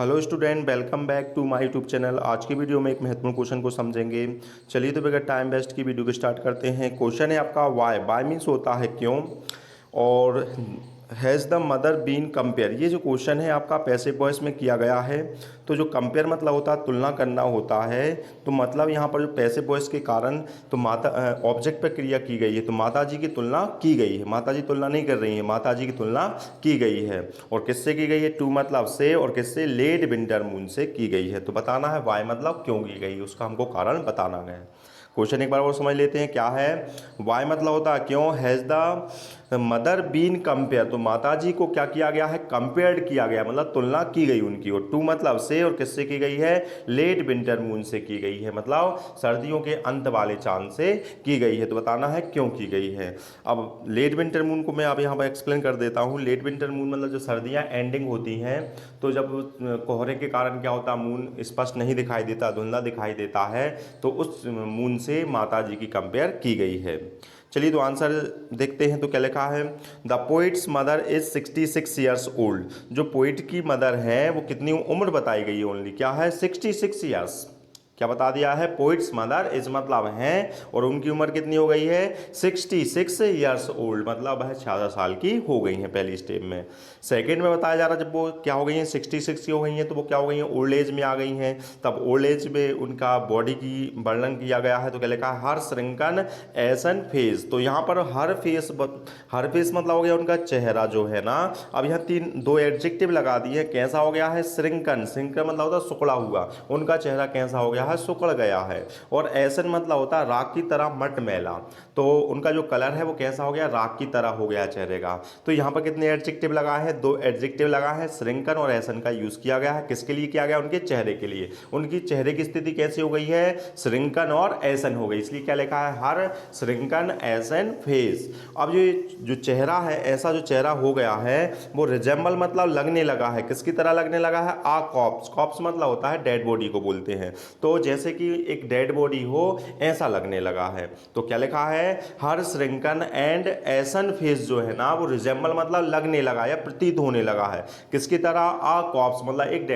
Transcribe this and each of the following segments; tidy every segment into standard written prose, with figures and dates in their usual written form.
Hello student, welcome back to my YouTube channel. आज की video में एक महत्वपूर्ण क्वेश्चन को समझेंगे। चलिए तो बगैर टाइम वेस्ट की वीडियो को स्टार्ट करते हैं। क्वेश्चन है आपका वाई। वाई मीन्स होता है क्यों, और has the mother been compare. ये जो क्वेश्चन है आपका पैसिव वॉइस में किया गया है। तो जो कंपेयर मतलब होता है तुलना करना होता है। तो मतलब यहाँ पर जो पैसिव वॉइस के कारण तो माता ऑब्जेक्ट पर क्रिया की गई है, तो माता जी की तुलना की गई है। माता जी तुलना नहीं कर रही है, माता जी की तुलना की गई है। और किससे की गई है? टू मतलब से, और किससे? लेट विंटर मून से की गई है। तो बताना है वाई मतलब क्यों की गई, उसका हमको कारण बताना है। क्वेश्चन एक बार और समझ लेते हैं क्या है। वाई मतलब होता है क्यों, has the mother been compare. तो माता जी को क्या किया गया है? कंपेयर्ड किया गया, मतलब तुलना की गई उनकी। और टू मतलब से, और किससे की गई है? लेट विंटर मून से की गई है, मतलब सर्दियों के अंत वाले चांद से की गई है। तो बताना है क्यों की गई है। अब लेट विंटर मून को मैं अब यहाँ पर एक्सप्लेन कर देता हूँ। लेट विंटर मून मतलब जो सर्दियाँ एंडिंग होती हैं, तो जब कोहरे के कारण क्या होता है, मून स्पष्ट नहीं दिखाई देता, धुंधला दिखाई देता है, तो उस मून से माता जी की कंपेयर की गई है। चलिए तो आंसर देखते हैं। तो क्या लिखा है? The poets mother is 66 years old. जो पोइट की मदर है वो कितनी उम्र बताई गई है? ओनली क्या है? 66 ईयर्स। क्या बता दिया है? पोइट्स मदर इज मतलब है, और उनकी उम्र कितनी हो गई है? 66 ईयर्स ओल्ड, मतलब है 66 साल की हो गई हैं पहली स्टेप में। सेकंड में बताया जा रहा है जब वो क्या हो गई हैं, 66 की हो गई हैं, तो वो क्या हो गई हैं? ओल्ड एज में आ गई हैं। तब ओल्ड एज में उनका बॉडी की वर्णन किया गया है। तो क्या लिखा है? हर श्रिंकन एसन फेस। तो यहाँ पर हर फेस मतलब हो गया उनका चेहरा जो है ना। अब यहाँ दो एडजेक्टिव लगा दिए। कैसा हो गया है? श्रिंकन। श्रिंकन मतलब होता है सुकड़ा हुआ, उनका चेहरा कैसा हो गया है? सुकड़ गया है। और एसन मतलब होता है राख की तरह मटमैला, तो उनका जो कलर है वो कैसा हो गया? राख की तरह हो गया चेहरे का। तो यहाँ पर कितने एडजेक्टिव लगा है? दो एडजेक्टिव लगा है। श्रिंकन और एसन का यूज किया गया है। किसके लिए किया गया? उनके चेहरे के लिए। उनकी चेहरे की स्थिति कैसी हो गई है? श्रिंकन और एसन हो गई, इसलिए क्या लिखा है? हर श्रिंकन एसन फेस। अब ये जो चेहरा है, ऐसा जो चेहरा हो गया है वो रिजेंबल मतलब लगने लगा है। किसकी तरह लगने लगा है? आ कॉप्स। कॉप्स मतलब होता है डेड बॉडी को बोलते हैं। तो जैसे कि एक डेड बॉडी हो, ऐसा लगने लगा है। तो क्या लिखा है? हर श्रिंकन एंड एसन फेस जो है ना, वो रिजेंबल मतलब लगने लगा या प्रतीत होने लगा है। किसकी तरह? आ कॉप्स मतलब एक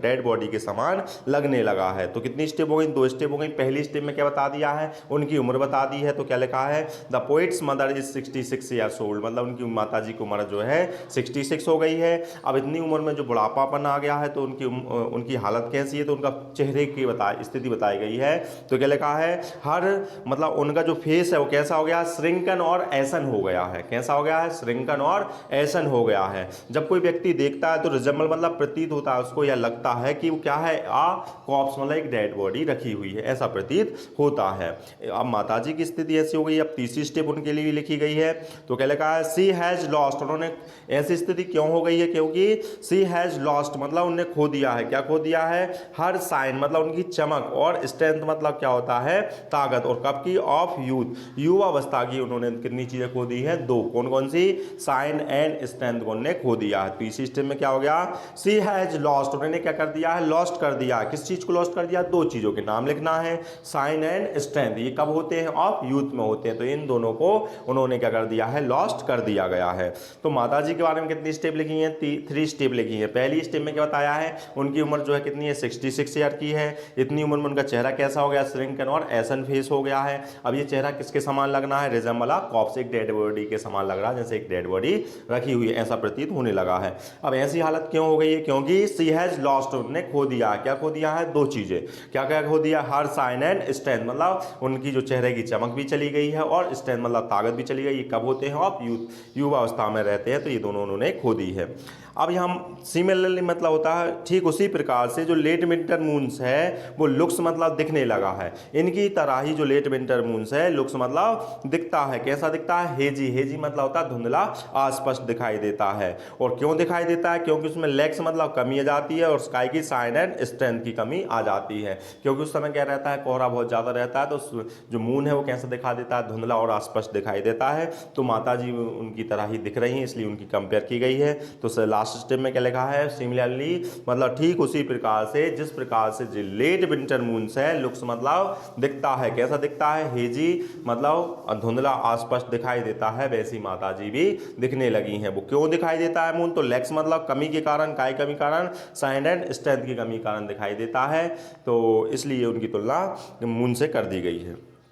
डेड बॉडी के समान लगने लगा है। तो कितनी स्टेप हो गई? दो स्टेप हो गई। पहली स्टेप में क्या बता दिया है? उनकी उम्र बता दी है। तो क्या लिखा है? The poets mother is 66 years old, मतलब उनकी माता जी की उम्र जो है 66 हो गई है। अब इतनी उम्र में जो बुढ़ापापन आ गया है, तो उनकी हालत कैसी है? तो उनका चेहरे की स्थिति बताई गई है। तो क्या लिखा है? हर मतलब उनका जो फेस है वो कैसा हो गया? श्रिंकन और ऐसन हो गया है। कैसा हो गया है? श्रिंकन और ऐसन हो गया है। जब कोई व्यक्ति देखता है तो रिजेंबल मतलब प्रतीत होता है उसको, या लगता है कि वो क्या है? आ कॉप्स मतलब एक डेड बॉडी रखी हुई है, ऐसा प्रतीत होता है। अब माता जी की स्थिति ऐसी हो गई। अब तीसरी स्टेप उनके लिए लिखी गई है। तो क्या लिखा है? सी हैज लॉस्ट। उन्होंने ऐसी स्थिति क्यों हो गई है? क्योंकि सी हैज लॉस्ट मतलब उन्होंने खो दिया है। क्या खो दिया है? हर साइन मतलब उनकी चमक, और स्ट्रेंथ मतलब क्या होता है? ताकत। और कब की? ऑफ यूथ, युवा अवस्था की उन्होंने कितनी चीजें खो दी है? दो। कौन कौन सी? साइन एंड स्ट्रेंथ को उन्होंने खो दिया है। तो इसी स्टेप में क्या हो गया? सी हैज लॉस्ट, उन्होंने क्या कर दिया है? लॉस्ट कर दिया। किस चीज को लॉस्ट कर दिया? दो चीजों के नाम लिखना है, साइन एंड स्ट्रेंथ। ये कब होते हैं? ऑफ यूथ में होते हैं। तो इन दोनों को उन्होंने क्या कर दिया है? लॉस्ट कर दिया गया है। तो माता जी के बारे में कितनी स्टेप लिखी है? 3 स्टेप लिखी है। पहली स्टेप में क्या बताया है? उनकी उम्र जो है कितनी है? 66 ईयर की है। इतनी उम्र में उनका चेहरा कैसा हो गया? श्रिंकन और एसन फेस हो गया है। अब ये चेहरा किसके समान लगना है? रिजेंबल कॉप्स, एक डेड बॉडी के समान लग रहा है, जैसे एक डेड बॉडी रखी हुई है, ऐसा प्रतीत होने लगा है। अब ऐसी हालत क्यों हो गई है? क्योंकि सी हैज लॉस्ट, उन्होंने खो दिया। क्या खो दिया है? दो चीजें। क्या क्या खो दिया? हर साइन एंड स्ट्रेंथ, मतलब उनकी जो चेहरे की चमक भी चली गई है, और स्ट्रेंथ मतलब ताकत भी चली गई। ये कब होते हैं? ऑफ यूथ, युवा अवस्था में रहते हैं। तो ये दोनों उन्होंने खो दी है। अब हम सिमिलरली मतलब होता है ठीक उसी प्रकार से जो लेट विंटर मून्स है वो लुक्स मतलब दिखने लगा है। इनकी तरह ही जो लेट विंटर मून्स है लुक्स मतलब दिखता है। कैसा दिखता है? हेजी। हेजी मतलब होता है धुंधला, अस्पष्ट दिखाई देता है। और क्यों दिखाई देता है? क्योंकि उसमें लेक्स मतलब कमी आ जाती है, और स्काई की साइन एंड स्ट्रेंथ की कमी आ जाती है। क्योंकि उस समय क्या रहता है? कोहरा बहुत ज्यादा रहता है, तो जो मून है वो कैसा दिखा देता है? धुंधला और अस्पष्ट दिखाई देता है। तो माता जी उनकी तरह ही दिख रही हैं, इसलिए उनकी कंपेयर की गई है। तो लास्ट पास्ट स्टेप में क्या लिखा है, सिमिलरली मतलब ठीक उसी प्रकार से जिस प्रकार से जो लेट विंटर मून है लुक्स मतलब दिखता है, कैसा दिखता है, हेजी मतलब धुंधला अस्पष्ट दिखाई देता है, वैसी माता जी भी दिखने लगी हैं। वो क्यों दिखाई देता है मून, तो लेक्स मतलब कमी के कारण, काय कमी कारण, साइंड एंड स्ट्रेंथ की कमी कारण दिखाई देता है, तो इसलिए उनकी तुलना मून से कर दी गई है।